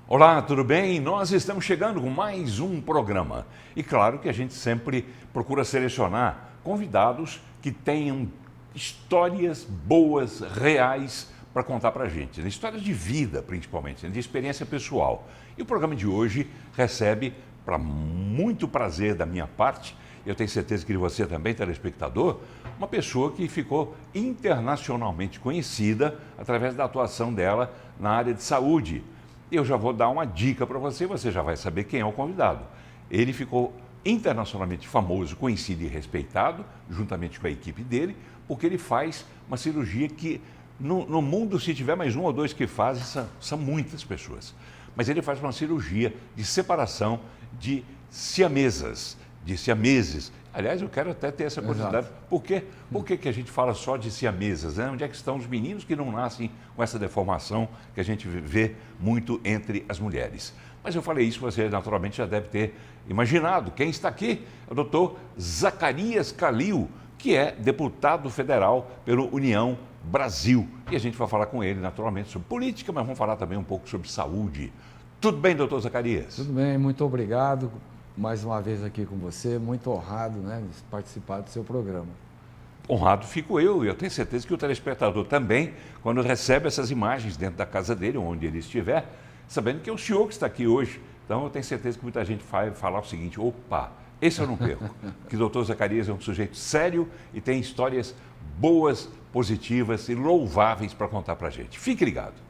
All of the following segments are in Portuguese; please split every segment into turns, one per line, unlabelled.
Olá, tudo bem? Nós estamos chegando com mais um programa. E claro que a gente sempre procura selecionar convidados que tenham histórias boas, reais, para contar para a gente. Histórias de vida, principalmente, de experiência pessoal. E o programa de hoje recebe, para muito prazer da minha parte, eu tenho certeza que de você também, telespectador, uma pessoa que ficou internacionalmente conhecida através da atuação dela na área de saúde. Eu já vou dar uma dica para você, você já vai saber quem é o convidado. Ele ficou internacionalmente famoso, conhecido e respeitado, juntamente com a equipe dele, porque ele faz uma cirurgia que, no mundo, se tiver mais um ou dois que fazem, são muitas pessoas. Mas ele faz uma cirurgia de separação de siameses. Aliás, eu quero até ter essa curiosidade. Por quê? Por que a gente fala só de siameses? Né? Onde é que estão os meninos que não nascem com essa deformação que a gente vê muito entre as mulheres? Mas eu falei isso, você naturalmente já deve ter imaginado. Quem está aqui é o doutor Zacarias Calil, que é deputado federal pelo União Brasil. E a gente vai falar com ele, naturalmente, sobre política, mas vamos falar também um pouco sobre saúde. Tudo bem, doutor Zacarias?
Tudo bem, muito obrigado. Mais uma vez aqui com você, muito honrado, né, de participar do seu programa.
Honrado fico eu, e eu tenho certeza que o telespectador também, quando recebe essas imagens dentro da casa dele, onde ele estiver, sabendo que é o senhor que está aqui hoje. Então eu tenho certeza que muita gente vai falar o seguinte: opa, esse eu não perco. Que o doutor Zacarias é um sujeito sério e tem histórias boas, positivas e louváveis para contar para a gente. Fique ligado.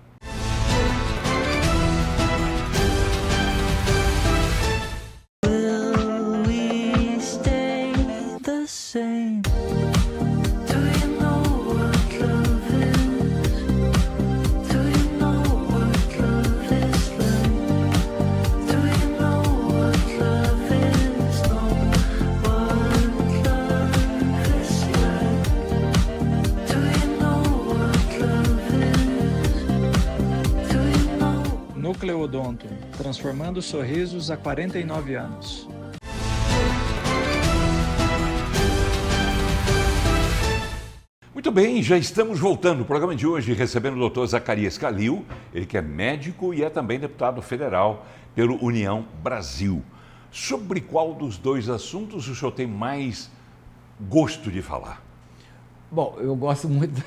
Núcleo Odonto, transformando sorrisos há 49 anos.
Muito bem, já estamos voltando. O programa de hoje recebendo o doutor Zacarias Calil, ele que é médico e é também deputado federal pelo União Brasil. Sobre qual dos dois assuntos o senhor tem mais gosto de falar?
Bom, eu gosto muito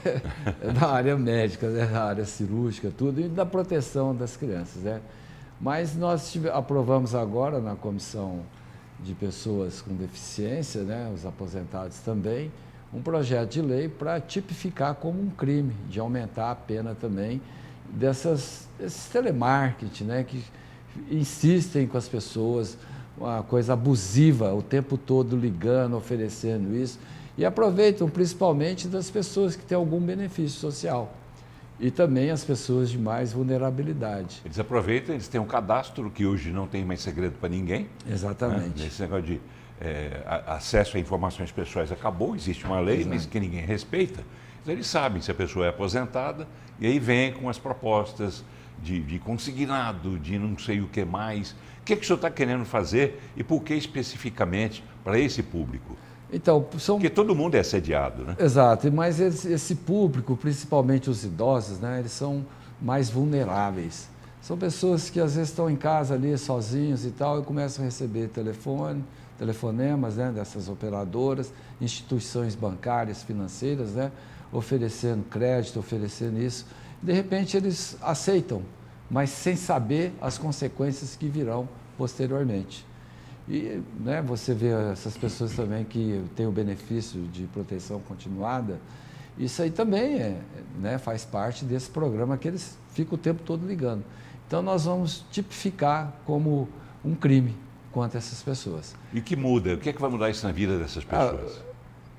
da área médica, né, da área cirúrgica, tudo, e da proteção das crianças, né? Mas nós aprovamos agora na Comissão de Pessoas com Deficiência, né, os aposentados também, um projeto de lei para tipificar como um crime, de aumentar a pena também desses telemarketing, né, que insistem com as pessoas, uma coisa abusiva, o tempo todo ligando, oferecendo isso, e aproveitam principalmente das pessoas que têm algum benefício social e também as pessoas de mais vulnerabilidade.
Eles aproveitam, eles têm um cadastro que hoje não tem mais segredo para ninguém.
Exatamente.
Né? Esse negócio de acesso a informações pessoais acabou, existe uma lei, mas que ninguém respeita. Então eles sabem se a pessoa é aposentada e aí vem com as propostas de consignado, de não sei o que mais. O que o senhor está querendo fazer e por que especificamente para esse público?
Então,
Porque todo mundo é assediado, né?
Exato, mas esse público, principalmente os idosos, né, eles são mais vulneráveis. São pessoas que às vezes estão em casa ali sozinhos e tal e começam a receber telefonemas, né, dessas operadoras, instituições bancárias, financeiras, né, oferecendo crédito, oferecendo isso. De repente eles aceitam, mas sem saber as consequências que virão posteriormente. E, né, você vê essas pessoas também que têm o benefício de proteção continuada, isso aí também né, faz parte desse programa que eles ficam o tempo todo ligando. Então nós vamos tipificar como um crime contra essas pessoas.
E que muda? O que é que vai mudar isso na vida dessas pessoas?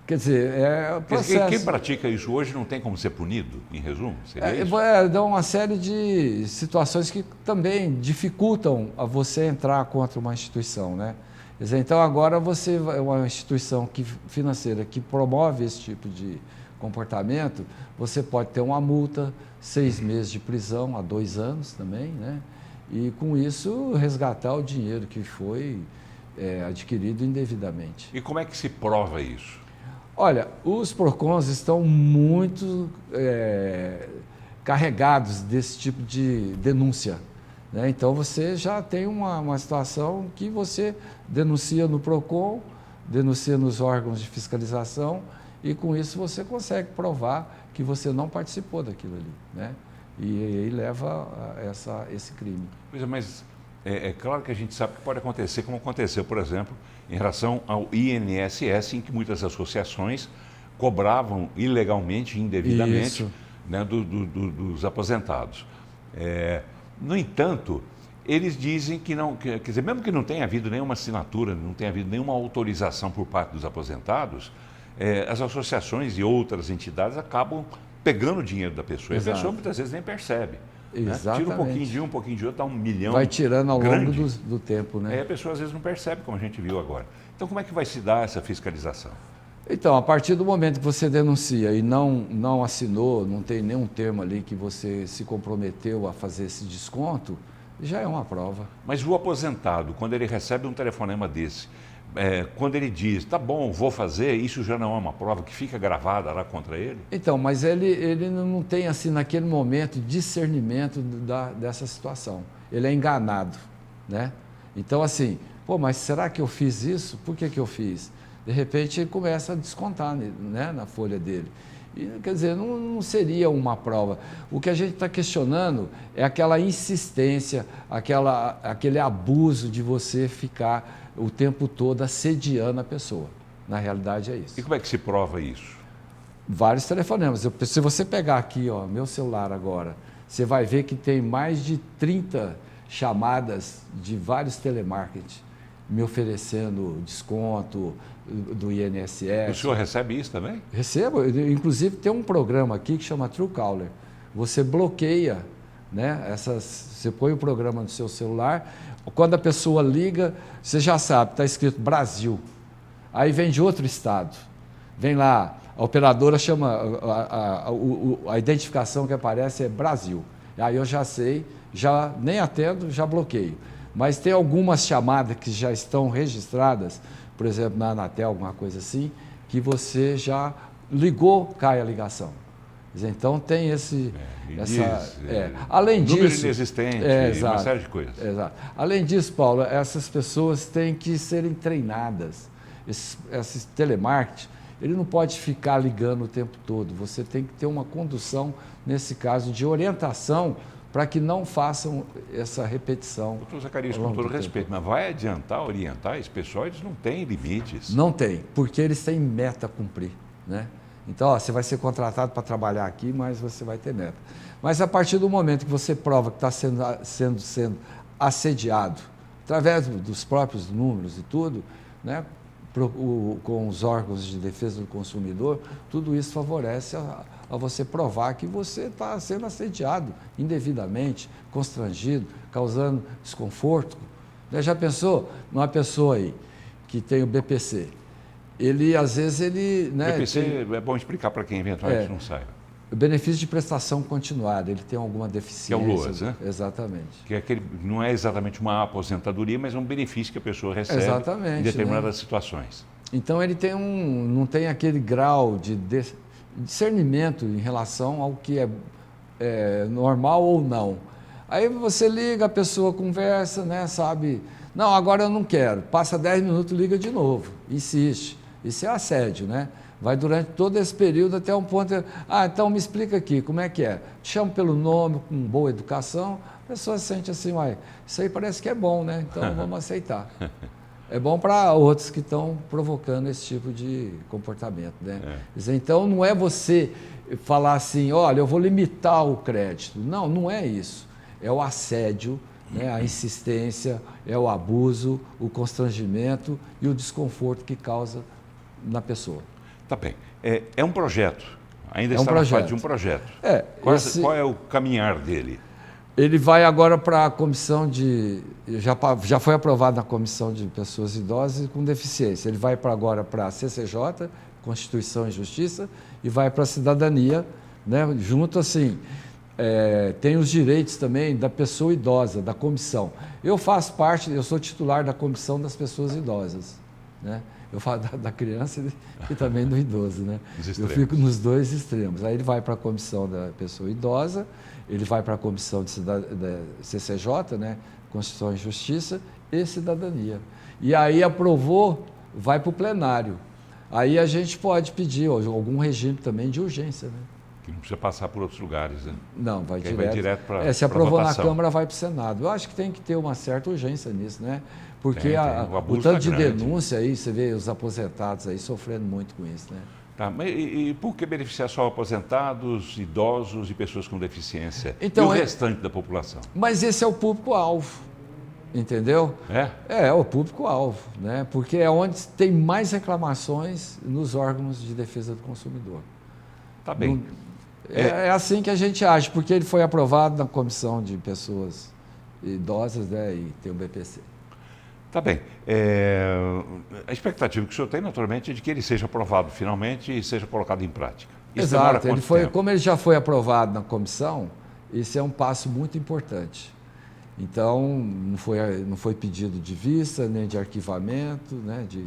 Quer dizer, o processo...
Quem pratica isso hoje não tem como ser punido, em resumo? Seria isso?
Dá uma série de situações que também dificultam a você entrar contra uma instituição, né? Quer dizer, então agora você é uma instituição financeira que promove esse tipo de comportamento, você pode ter uma multa, 6 meses de prisão a 2 anos também, né? E com isso resgatar o dinheiro que foi adquirido indevidamente.
E como é que se prova isso?
Olha, os PROCONs estão muito carregados desse tipo de denúncia. né? Então você já tem uma situação que você denuncia no PROCON, denuncia nos órgãos de fiscalização e com isso você consegue provar que você não participou daquilo ali, né? E aí leva a esse crime.
Pois é, mas é claro que a gente sabe que pode acontecer, como aconteceu, por exemplo, em relação ao INSS, em que muitas associações cobravam ilegalmente, indevidamente, né, dos aposentados. No entanto, eles dizem que não, quer dizer, mesmo que não tenha havido nenhuma assinatura, não tenha havido nenhuma autorização por parte dos aposentados, as associações e outras entidades acabam pegando o dinheiro da pessoa.
Exato.
E a pessoa muitas vezes nem percebe. Né?
Exatamente.
Tira um pouquinho de um pouquinho de outro, dá 1 milhão.
Vai tirando ao
grande.
longo do tempo, né?
Aí a pessoa às vezes não percebe, como a gente viu agora. Então como é que vai se dar essa fiscalização?
Então, a partir do momento que você denuncia e não assinou, não tem nenhum termo ali que você se comprometeu a fazer esse desconto, já é uma prova.
Mas o aposentado, quando ele recebe um telefonema desse, quando ele diz, tá bom, vou fazer, isso já não é uma prova que fica gravada lá contra ele?
Então, mas ele não tem, assim, naquele momento, discernimento dessa situação. Ele é enganado, né? Então, assim, pô, mas será que eu fiz isso? Por que eu fiz? De repente, ele começa a descontar, né, na folha dele. E, quer dizer, não seria uma prova. O que a gente está questionando é aquela insistência, aquele abuso de você ficar o tempo todo assediando a pessoa. Na realidade é isso.
E como é que se prova isso?
Vários telefonemas. Se você pegar aqui, ó, meu celular agora, você vai ver que tem mais de 30 chamadas de vários telemarketing me oferecendo desconto do INSS.
O senhor recebe isso também?
Recebo. Inclusive tem um programa aqui que chama Truecaller. Você bloqueia, né, você põe o programa no seu celular, quando a pessoa liga, você já sabe, está escrito Brasil. Aí vem de outro estado. Vem lá, a operadora chama, a identificação que aparece é Brasil. Aí eu já sei, já nem atendo, já bloqueio. Mas tem algumas chamadas que já estão registradas, por exemplo, na Anatel, alguma coisa assim, que você já ligou, cai a ligação. Então tem além disso,
número inexistente, uma série de coisas.
Exato. Além disso, Paulo, essas pessoas têm que serem treinadas. Esse telemarketing, ele não pode ficar ligando o tempo todo. Você tem que ter uma condução, nesse caso, de orientação para que não façam essa repetição.
Doutor Zacarias, com todo respeito, mas vai adiantar orientar esse pessoal? Eles não têm limites.
Não tem, porque eles têm meta a cumprir, né? Então, ó, você vai ser contratado para trabalhar aqui, mas você vai ter meta. Mas a partir do momento que você prova que está sendo assediado, através dos próprios números e tudo, né, com os órgãos de defesa do consumidor, tudo isso favorece a você provar que você está sendo assediado indevidamente, constrangido, causando desconforto. Já pensou numa pessoa aí que tem o BPC? Ele, às vezes, ele... Né,
BPC é bom explicar para quem eventualmente não saiba.
O benefício de prestação continuada, ele tem alguma deficiência.
Que é o LOAS, né?
Exatamente.
Que é não é exatamente uma aposentadoria, mas é um benefício que a pessoa recebe em determinadas situações.
Então, ele tem não tem aquele grau de discernimento em relação ao que é normal ou não. Aí você liga, a pessoa conversa, né, sabe? Não, agora eu não quero. Passa 10 minutos, liga de novo. Insiste. Isso é assédio, né? Vai durante todo esse período até um ponto... então me explica aqui, como é que é? Te chamo pelo nome, com boa educação, a pessoa se sente assim, isso aí parece que é bom, né? Então vamos aceitar. É bom para outros que estão provocando esse tipo de comportamento, né? Então não é você falar assim, olha, eu vou limitar o crédito. Não, não é isso. É o assédio, né? A insistência, é o abuso, o constrangimento e o desconforto que causa na pessoa.
Tá bem. É um projeto. Ainda está na fase de um projeto. Qual é o caminhar dele?
Ele vai agora para a comissão de... Já foi aprovado na comissão de pessoas idosas com deficiência. Ele vai agora para a CCJ, Constituição e Justiça, e vai para a cidadania, né? Junto assim... tem os direitos também da pessoa idosa, da comissão. Eu faço parte, eu sou titular da comissão das pessoas idosas, né? Eu falo da criança e também do idoso, né? Eu fico nos dois extremos. Aí ele vai para a comissão da pessoa idosa, ele vai para a comissão da CCJ, né? Constituição e Justiça e Cidadania. E aí aprovou, vai para o plenário. Aí a gente pode pedir algum regime também de urgência, né?
Que não precisa passar por outros lugares, né?
Não, vai direto
para
se aprovou na Câmara, vai para o Senado. Eu acho que tem que ter uma certa urgência nisso, né? Porque o tanto de denúncia aí, você vê os aposentados aí sofrendo muito com isso, né?
Tá, mas e por que beneficiar só aposentados, idosos e pessoas com deficiência?
Então,
e o restante da população?
Mas esse é o público-alvo, entendeu? É o público-alvo, né? Porque é onde tem mais reclamações nos órgãos de defesa do consumidor.
Tá bem.
É assim que a gente age, porque ele foi aprovado na comissão de pessoas idosas, né? E tem o BPC.
Tá bem. A expectativa que o senhor tem, naturalmente, é de que ele seja aprovado finalmente e seja colocado em prática. Isso
Exato. Como ele já foi aprovado na comissão, esse é um passo muito importante. Então, não foi pedido de vista, nem de arquivamento, né, de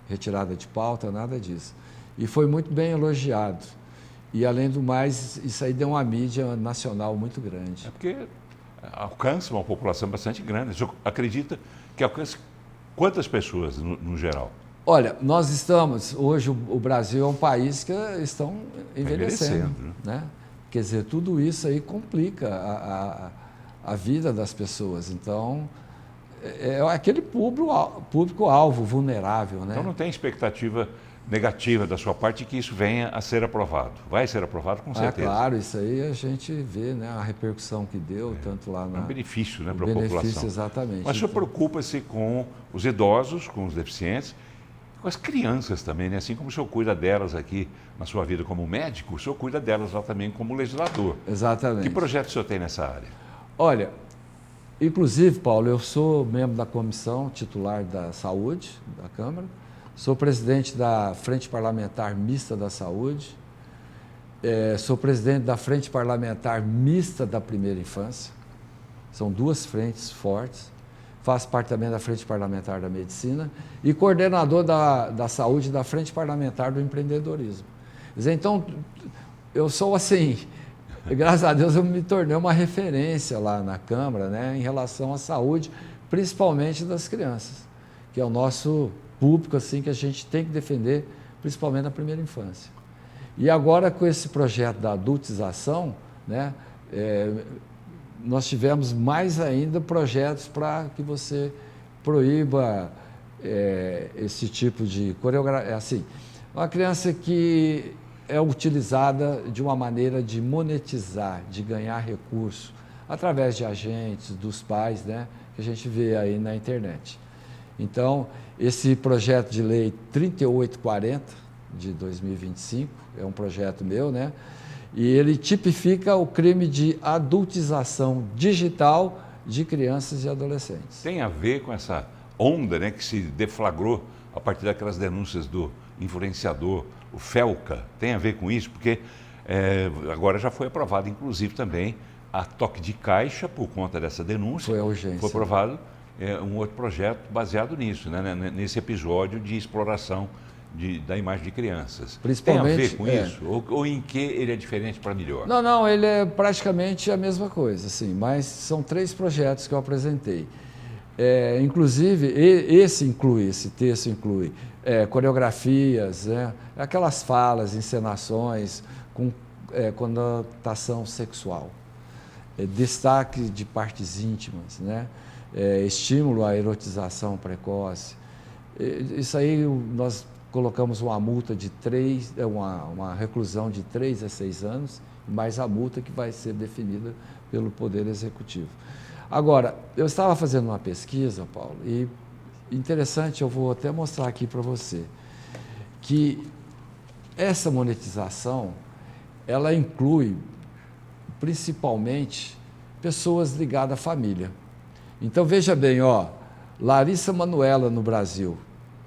retirada de pauta, nada disso. E foi muito bem elogiado. E, além do mais, isso aí deu uma mídia nacional muito grande.
É porque alcança uma população bastante grande. O senhor acredita que alcança quantas pessoas no geral?
Olha, hoje o Brasil é um país que estão envelhecendo, né? Quer dizer, tudo isso aí complica a vida das pessoas. Então, é aquele público-alvo vulnerável, né?
Então não tem expectativa negativa da sua parte que isso venha a ser aprovado. Vai ser aprovado com certeza.
Claro, isso aí a gente vê, né, a repercussão que deu, tanto lá na...
É um benefício, né, para a população.
Exatamente.
Mas o senhor preocupa-se com os idosos, com os deficientes, com as crianças também, né? Assim como o senhor cuida delas aqui na sua vida como médico, o senhor cuida delas lá também como legislador.
Exatamente.
Que projeto o senhor tem nessa área?
Olha, inclusive, Paulo, eu sou membro da comissão titular da saúde da Câmara, sou presidente da Frente Parlamentar Mista da Saúde, sou presidente da Frente Parlamentar Mista da Primeira Infância, são duas frentes fortes, faço parte também da Frente Parlamentar da Medicina e coordenador da Saúde da Frente Parlamentar do Empreendedorismo. Quer dizer, então, eu sou assim, graças a Deus eu me tornei uma referência lá na Câmara, né, em relação à saúde, principalmente das crianças, que é o nosso público assim que a gente tem que defender, principalmente na primeira infância. E agora com esse projeto da adultização, né, nós tivemos mais ainda projetos para que você proíba esse tipo de coreografia. Assim, uma criança que é utilizada de uma maneira de monetizar, de ganhar recurso, através de agentes, dos pais, né, que a gente vê aí na internet. Então, esse projeto de lei 3840 de 2025, é um projeto meu, né? E ele tipifica o crime de adultização digital de crianças e adolescentes.
Tem a ver com essa onda, né, que se deflagrou a partir daquelas denúncias do influenciador, o Felca, tem a ver com isso? Porque agora já foi aprovado, inclusive, também a toque de caixa por conta dessa denúncia.
Foi a urgência.
Foi aprovado um outro projeto baseado nisso, né, nesse episódio de exploração da imagem de crianças.
Principalmente,
tem a ver com isso? Ou em que ele é diferente para melhor?
Não, ele é praticamente a mesma coisa, assim, mas são 3 projetos que eu apresentei. Inclusive, esse texto inclui coreografias, né, aquelas falas, encenações com conotação sexual, destaque de partes íntimas, né, estímulo à erotização precoce. Isso aí nós colocamos uma multa de uma reclusão de 3 a 6 anos, mais a multa que vai ser definida pelo Poder Executivo. Agora, eu estava fazendo uma pesquisa, Paulo, e interessante, eu vou até mostrar aqui para você, que essa monetização, ela inclui principalmente pessoas ligadas à família. Então, veja bem, Larissa Manoela no Brasil,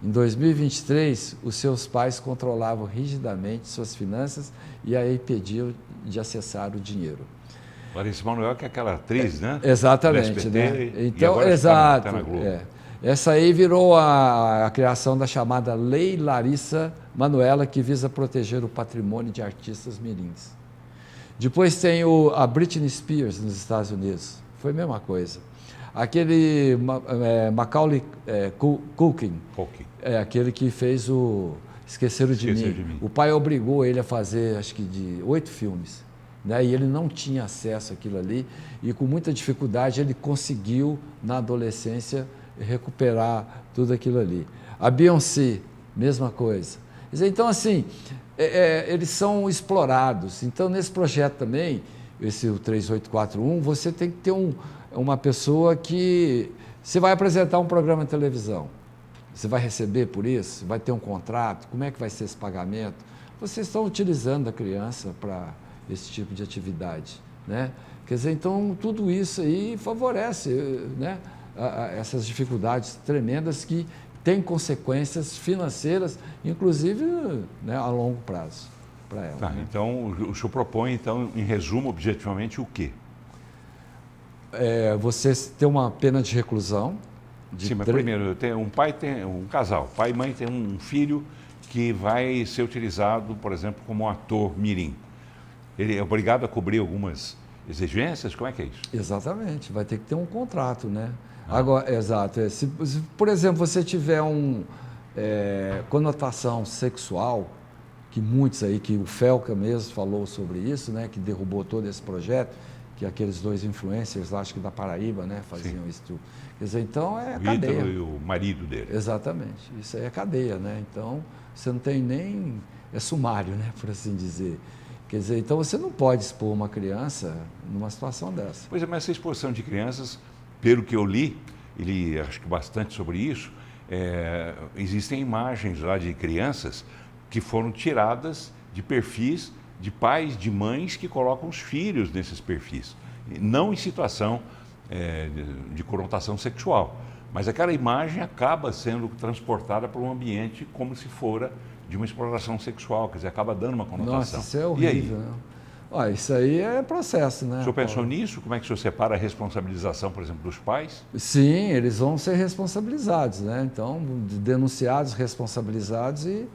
em 2023, os seus pais controlavam rigidamente suas finanças e aí impediam de acessar o dinheiro.
Larissa Manoela, que é aquela atriz, né?
Exatamente.
SBT,
né?
e
Então,
agora
exato.
tá na Globo.
Essa aí virou a criação da chamada Lei Larissa Manoela, que visa proteger o patrimônio de artistas mirins. Depois tem a Britney Spears nos Estados Unidos, foi a mesma coisa. Aquele Macaulay Culkin, aquele que fez o Esqueceram de Mim. O pai obrigou ele a fazer, acho que de 8 filmes. Né? E ele não tinha acesso àquilo ali, e com muita dificuldade ele conseguiu, na adolescência, recuperar tudo aquilo ali. A Beyoncé, mesma coisa. Quer dizer, então, assim, eles são explorados. Então, nesse projeto também, esse 3841, você tem que ter uma pessoa que... Você vai apresentar um programa de televisão, você vai receber por isso? Vai ter um contrato? Como é que vai ser esse pagamento? Vocês estão utilizando a criança para esse tipo de atividade, né? Quer dizer, então, tudo isso aí favorece, né, essas dificuldades tremendas que têm consequências financeiras, inclusive, né, a longo prazo para ela.
Tá,
né?
Então, o senhor propõe, então, em resumo, objetivamente, o quê?
Você ter uma pena de reclusão.
Sim, mas primeiro, tem um casal, pai e mãe tem um filho que vai ser utilizado, por exemplo, como um ator mirim. Ele é obrigado a cobrir algumas exigências? Como é que é isso?
Exatamente, vai ter que ter um contrato, né? Agora, exato. Se, por exemplo, você tiver conotação sexual, que muitos aí, que o Felca mesmo falou sobre isso, né? Que derrubou todo esse projeto, que aqueles 2 influencers, acho que da Paraíba, né? Faziam isso tudo. Quer dizer, então é cadeia.
O Ítalo e o marido dele.
Exatamente, isso aí é cadeia, né? Então, você não tem nem... É sumário, né? Por assim dizer. Quer dizer, então você não pode expor uma criança numa situação dessa.
Pois é, mas essa exposição de crianças, pelo que eu li acho que bastante sobre isso, existem imagens lá de crianças que foram tiradas de perfis de pais, de mães que colocam os filhos nesses perfis, não em situação de conotação sexual, mas aquela imagem acaba sendo transportada para um ambiente como se fora de uma exploração sexual, quer dizer, acaba dando uma conotação.
Nossa, isso é horrível. Né? Olha, isso aí é processo, né?
O senhor pensou nisso? Como é que o senhor separa a responsabilização, por exemplo, dos pais?
Sim, eles vão ser responsabilizados, né? Então, denunciados, responsabilizados e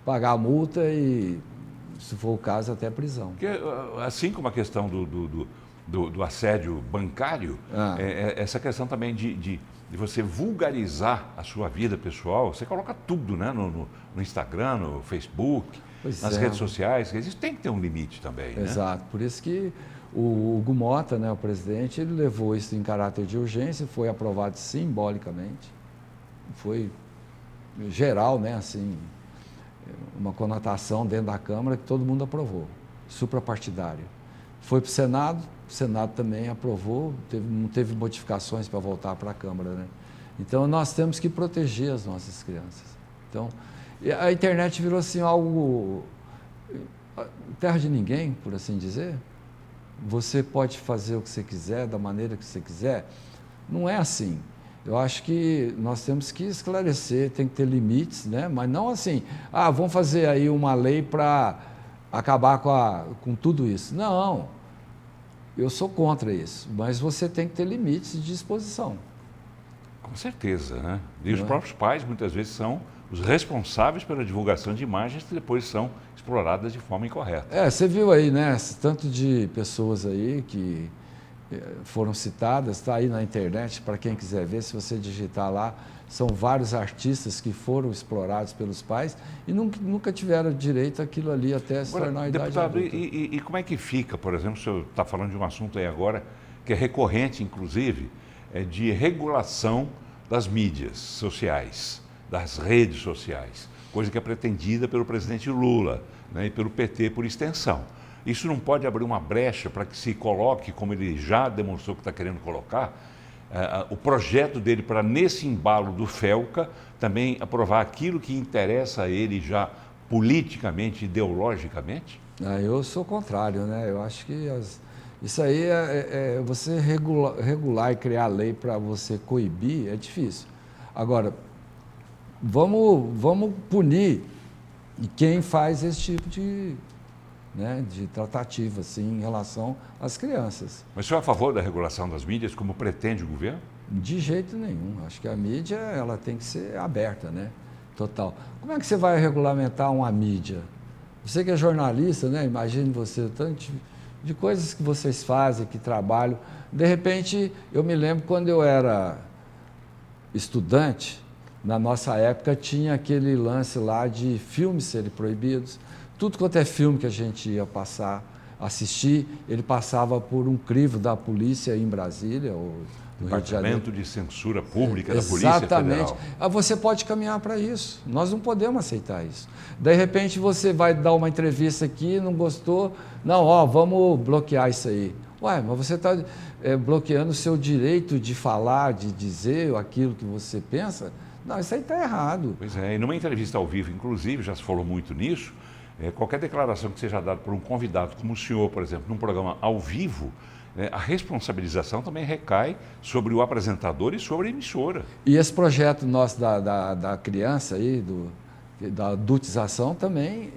pagar a multa e, se for o caso, até prisão.
Porque, assim como a questão do assédio bancário, essa questão também de você vulgarizar a sua vida pessoal, você coloca tudo, né? No Instagram, no Facebook, nas redes sociais, isso tem que ter um limite também.
Exato, né? Por isso que o Hugo Mota, né, o presidente, ele levou isso em caráter de urgência, foi aprovado simbolicamente, foi geral, né, assim, uma conotação dentro da Câmara que todo mundo aprovou, suprapartidário. Foi para o Senado também aprovou, não teve modificações para voltar para a Câmara, né? Então, nós temos que proteger as nossas crianças. Então, a internet virou assim algo terra de ninguém, por assim dizer. Você pode fazer o que você quiser, da maneira que você quiser. Não é assim. Eu acho que nós temos que esclarecer, tem que ter limites, né? Mas não assim, vamos fazer aí uma lei para acabar com tudo isso. Não, eu sou contra isso, mas você tem que ter limites de exposição.
Com certeza, né? E os próprios pais, muitas vezes, são os responsáveis pela divulgação de imagens que depois são exploradas de forma incorreta.
Você viu aí, né? Tanto de pessoas aí que foram citadas, está aí na internet, para quem quiser ver, se você digitar lá, são vários artistas que foram explorados pelos pais e nunca tiveram direito àquilo ali até se tornar a idade
deputado,
adulta.
E como é que fica, por exemplo, o senhor está falando de um assunto aí agora, que é recorrente, inclusive, de regulação das mídias sociais, das redes sociais, coisa que é pretendida pelo presidente Lula, né, e pelo PT por extensão. Isso não pode abrir uma brecha para que se coloque, como ele já demonstrou que está querendo colocar, o projeto dele para, nesse embalo do Felca, também aprovar aquilo que interessa a ele já politicamente, ideologicamente?
Eu sou contrário, né? Eu acho que isso aí você regular e criar lei para você coibir é difícil. Agora, vamos punir quem faz esse tipo de tratativa assim, em relação às crianças.
Mas o senhor é a favor da regulação das mídias, como pretende o governo?
De jeito nenhum. Acho que a mídia ela tem que ser aberta, né? Total. Como é que você vai regulamentar uma mídia? Você que é jornalista, né? Imagine você, o tanto de coisas que vocês fazem, que trabalham. De repente, eu me lembro quando eu era estudante, na nossa época tinha aquele lance lá de filmes serem proibidos. Tudo quanto é filme que a gente ia assistir, ele passava por um crivo da polícia em Brasília, ou no Rio de Janeiro.
Departamento de Censura Pública da Polícia
Exatamente.
Federal.
Você pode caminhar para isso. Nós não podemos aceitar isso. De repente você vai dar uma entrevista aqui, não gostou, não, vamos bloquear isso aí. Ué, mas você está bloqueando o seu direito de falar, de dizer aquilo que você pensa? Não, isso aí está errado.
Pois é, e numa entrevista ao vivo, inclusive, já se falou muito nisso, qualquer declaração que seja dada por um convidado, como o senhor, por exemplo, num programa ao vivo, a responsabilização também recai sobre o apresentador e sobre a emissora.
E esse projeto nosso da criança aí, da adultização, também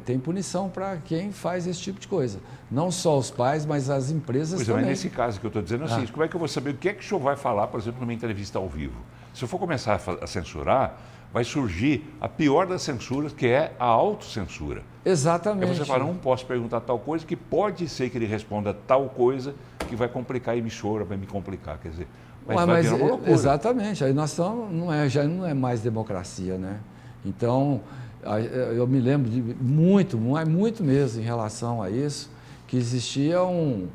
tem punição para quem faz esse tipo de coisa. Não só os pais, mas as empresas também.
Mas nesse caso que eu estou dizendo é o seguinte, como é que eu vou saber o que é que o senhor vai falar, por exemplo, numa entrevista ao vivo? Se eu for começar a censurar, vai surgir a pior das censuras, que é a autocensura.
Exatamente.
Aí você fala, não posso perguntar tal coisa, que pode ser que ele responda tal coisa que vai complicar a emissora, vai me complicar, quer dizer, vai virar uma loucura.
Exatamente, aí nós estamos, já não é mais democracia, né? Então, eu me lembro de muito mesmo em relação a isso, que existia um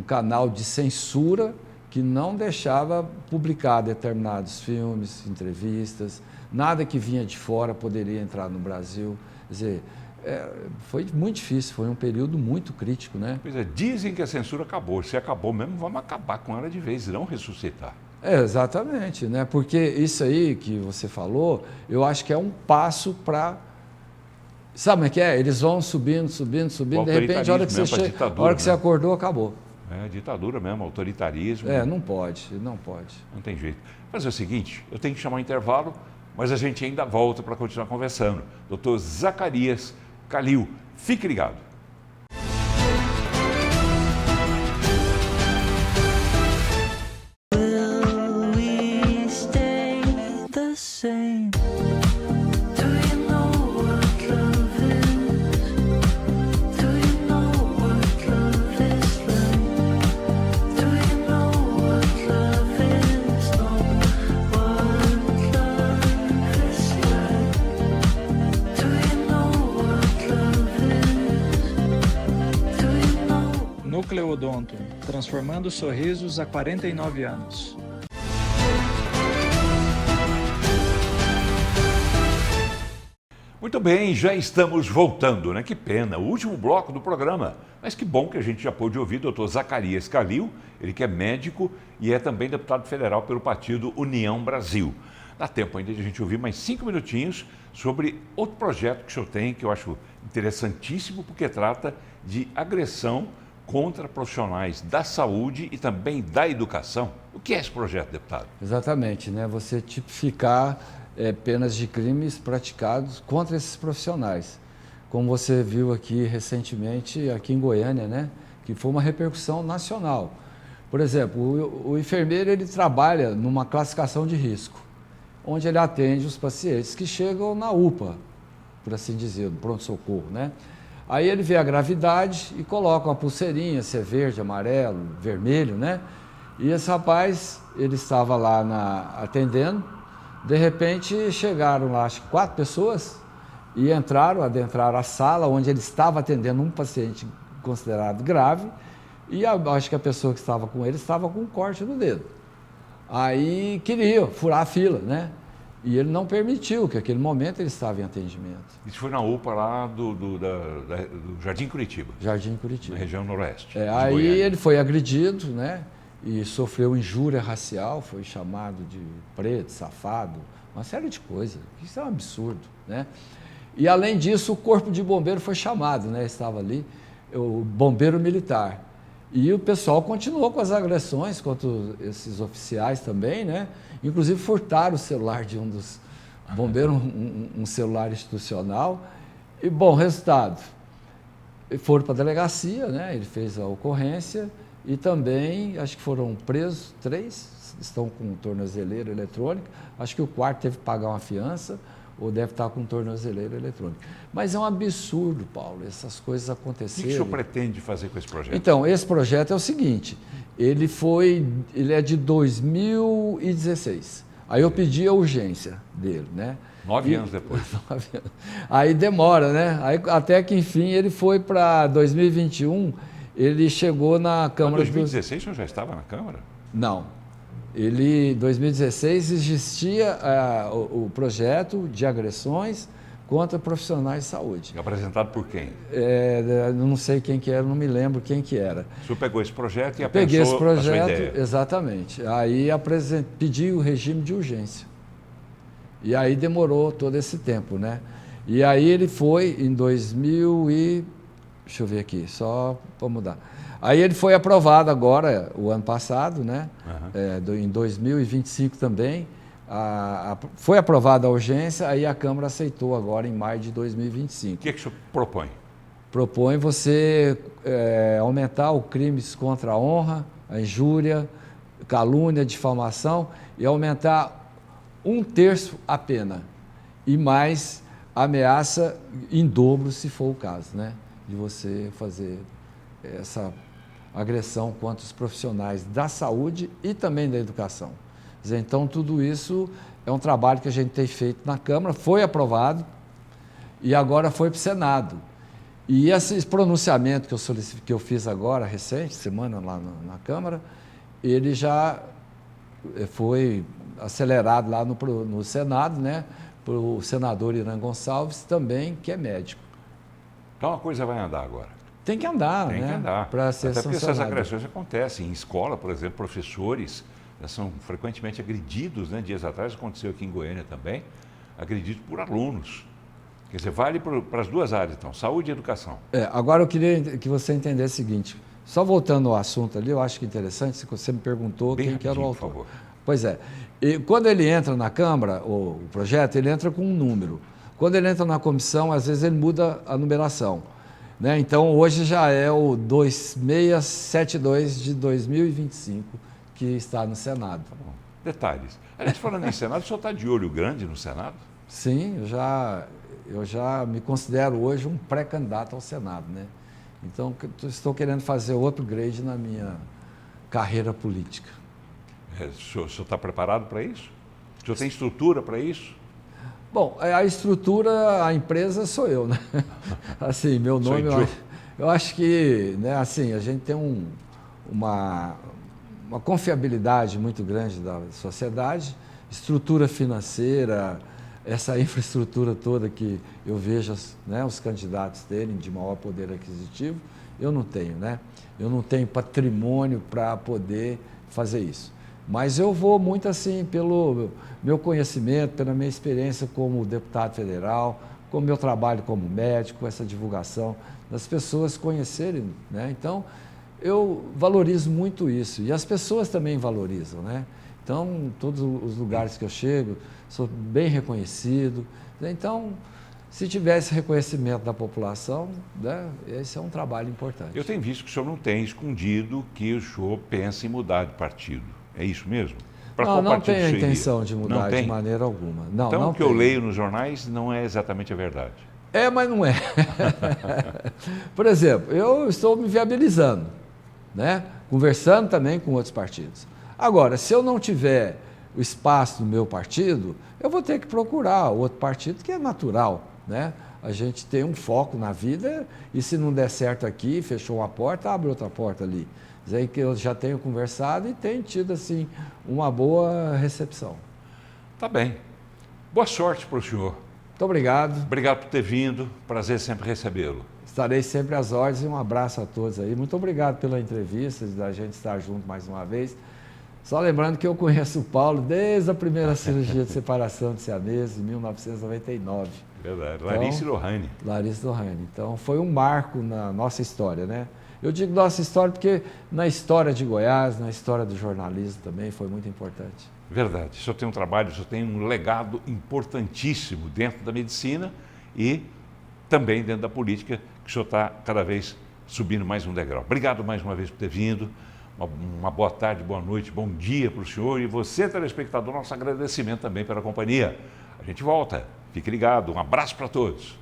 canal de censura que não deixava publicar determinados filmes, entrevistas, nada que vinha de fora poderia entrar no Brasil. Quer dizer, foi muito difícil, foi um período muito crítico, né?
Pois é, dizem que a censura acabou. Se acabou mesmo, vamos acabar com ela de vez, não ressuscitar.
Exatamente, né? Porque isso aí que você falou, eu acho que é um passo para... Sabe como é que é? Eles vão subindo, de repente, a hora que você chega, a hora que você acordou, acabou.
Ditadura mesmo, autoritarismo.
Não pode.
Não tem jeito. Mas é o seguinte, eu tenho que chamar um intervalo, mas a gente ainda volta para continuar conversando. Dr. Zacarias Calil, fique ligado.
Will we stay the same? Do you know what love is? Do you know what love is like? Do you know what love is? Know what love is like? Do you know what love is? Do you know?
Núcleo Odonto, transformando sorrisos há 49 anos.
Muito bem, já estamos voltando, né? Que pena, o último bloco do programa. Mas que bom que a gente já pôde ouvir o Dr. Zacarias Calil, ele que é médico e é também deputado federal pelo partido União Brasil. Dá tempo ainda de a gente ouvir mais 5 minutinhos sobre outro projeto que o senhor tem, que eu acho interessantíssimo, porque trata de agressão contra profissionais da saúde e também da educação. O que é esse projeto, deputado?
Exatamente, né? Você tipificar penas de crimes praticados contra esses profissionais. Como você viu aqui recentemente, aqui em Goiânia, né? Que foi uma repercussão nacional. Por exemplo, o enfermeiro ele trabalha numa classificação de risco, onde ele atende os pacientes que chegam na UPA, por assim dizer, no pronto-socorro, né? Aí ele vê a gravidade e coloca uma pulseirinha, se é verde, amarelo, vermelho, né? E esse rapaz, ele estava lá atendendo, de repente chegaram lá, acho que 4 pessoas, e adentraram a sala onde ele estava atendendo um paciente considerado grave, e acho que a pessoa que estava com ele estava com um corte no dedo. Aí queria furar a fila, né? E ele não permitiu, que naquele momento ele estava em atendimento.
Isso foi na UPA lá do Jardim Curitiba.
Jardim Curitiba.
Na região noroeste.
Aí
Goiânia.
ele foi agredido, né? E sofreu injúria racial, foi chamado de preto, safado, uma série de coisas. Isso é um absurdo, né? E além disso, o corpo de bombeiro foi chamado, né? Estava ali, o bombeiro militar. E o pessoal continuou com as agressões contra esses oficiais também, né? Inclusive furtaram o celular de um dos bombeiros, um celular institucional. E, bom, resultado, foram para a delegacia, né? Ele fez a ocorrência e também, acho que foram presos 3, estão com tornozeleira eletrônica, acho que o quarto teve que pagar uma fiança, ou deve estar com tornozeleira eletrônica. Mas é um absurdo, Paulo, essas coisas
O que
acontecerem.
o senhor pretende fazer com esse projeto?
Então, esse projeto é o seguinte, ele é de 2016. Aí eu pedi a urgência dele, né?
9 anos depois.
Aí demora, né? Aí, até que, enfim, ele foi para 2021, ele chegou na
Em
Câmara
2016 o senhor já estava na Câmara?
Não. Em 2016 existia o projeto de agressões contra profissionais de saúde.
Apresentado por quem?
Não sei quem que era, não me lembro quem que era.
O senhor pegou esse projeto e
Peguei esse
apensou a sua
projeto,
ideia.
exatamente. Aí pedi o regime de urgência. E aí demorou todo esse tempo, né? E aí ele foi em 2000 e... Deixa eu ver aqui, só para mudar. Aí ele foi aprovado agora, o ano passado, né? Em 2025 também. Foi aprovada a urgência, aí a Câmara aceitou agora em maio de 2025.
O que o senhor propõe?
Propõe você aumentar o crimes contra a honra, a injúria, calúnia, difamação e aumentar 1/3 a pena e mais ameaça em dobro, se for o caso, né? De você fazer essa agressão contra os profissionais da saúde e também da educação. Quer dizer, então, tudo isso é um trabalho que a gente tem feito na Câmara, foi aprovado e agora foi para o Senado. E esse pronunciamento que eu fiz agora, recente, semana lá na Câmara, ele já foi acelerado lá no Senado, né, para o senador Irã Gonçalves, também, que é médico.
Então a coisa vai andar agora.
Tem que andar,
Tem
né?
que andar.
Para ser
Até porque essas
sancionado.
agressões acontecem. Em escola, por exemplo, professores são frequentemente agredidos, né? Dias atrás aconteceu aqui em Goiânia também, agredidos por alunos. Quer dizer, vale para as duas áreas, então, saúde e educação.
Agora eu queria que você entendesse o seguinte, só voltando ao assunto ali, eu acho que é interessante, se você me perguntou
Bem
quem que era o
rapidinho,
autor.
por favor.
Pois é, e quando ele entra na Câmara, o projeto, ele entra com um número. Quando ele entra na comissão, às vezes ele muda a numeração. Né? Então, hoje já é o 2672 de 2025, que está no Senado.
Bom, detalhes. Aliás, falando em Senado, o senhor está de olho grande no Senado?
Sim, eu já me considero hoje um pré-candidato ao Senado, né? Então, estou querendo fazer outro grade na minha carreira política.
O senhor está preparado para isso? O senhor tem estrutura para isso?
Bom, a estrutura, a empresa sou eu, né? Assim, meu nome, eu acho que, né, assim, a gente tem uma confiabilidade muito grande da sociedade, estrutura financeira, essa infraestrutura toda que eu vejo, né, os candidatos terem de maior poder aquisitivo, eu não tenho, né? Eu não tenho patrimônio para poder fazer isso. Mas eu vou muito assim pelo meu conhecimento, pela minha experiência como deputado federal, com o meu trabalho como médico, essa divulgação, das pessoas conhecerem, né? Então, eu valorizo muito isso e as pessoas também valorizam, né? Então, em todos os lugares que eu chego, sou bem reconhecido. Então, se tivesse reconhecimento da população, né, esse é um trabalho importante.
Eu tenho visto que o senhor não tem escondido que o senhor pensa em mudar de partido. É isso mesmo? Para qual
Não
partido
tenho a
o senhor iria?
intenção de mudar
Não tem?
de maneira alguma. Não,
Então,
não
o que eu
tenho.
leio nos jornais não é exatamente a verdade.
Mas não é. Por exemplo, eu estou me viabilizando, né? Conversando também com outros partidos. Agora, se eu não tiver o espaço do meu partido, eu vou ter que procurar outro partido, que é natural, né? A gente tem um foco na vida e se não der certo aqui, fechou uma porta, abre outra porta ali. Diz aí que eu já tenho conversado e tenho tido, assim, uma boa recepção.
Tá bem. Boa sorte para o senhor.
Muito obrigado.
Obrigado por ter vindo. Prazer sempre recebê-lo.
Estarei sempre às ordens e um abraço a todos aí. Muito obrigado pela entrevista, da gente estar junto mais uma vez. Só lembrando que eu conheço o Paulo desde a primeira cirurgia de separação de siameses, em 1999.
Verdade. Larissa Lohane.
Larissa Lohane. Então, foi um marco na nossa história, né? Eu digo nossa história porque na história de Goiás, na história do jornalismo também foi muito importante.
Verdade. O senhor tem um trabalho, o senhor tem um legado importantíssimo dentro da medicina e também dentro da política, que o senhor está cada vez subindo mais um degrau. Obrigado mais uma vez por ter vindo. uma boa tarde, boa noite, bom dia para o senhor e você, telespectador, nosso agradecimento também pela companhia. A gente volta, fique ligado, um abraço para todos.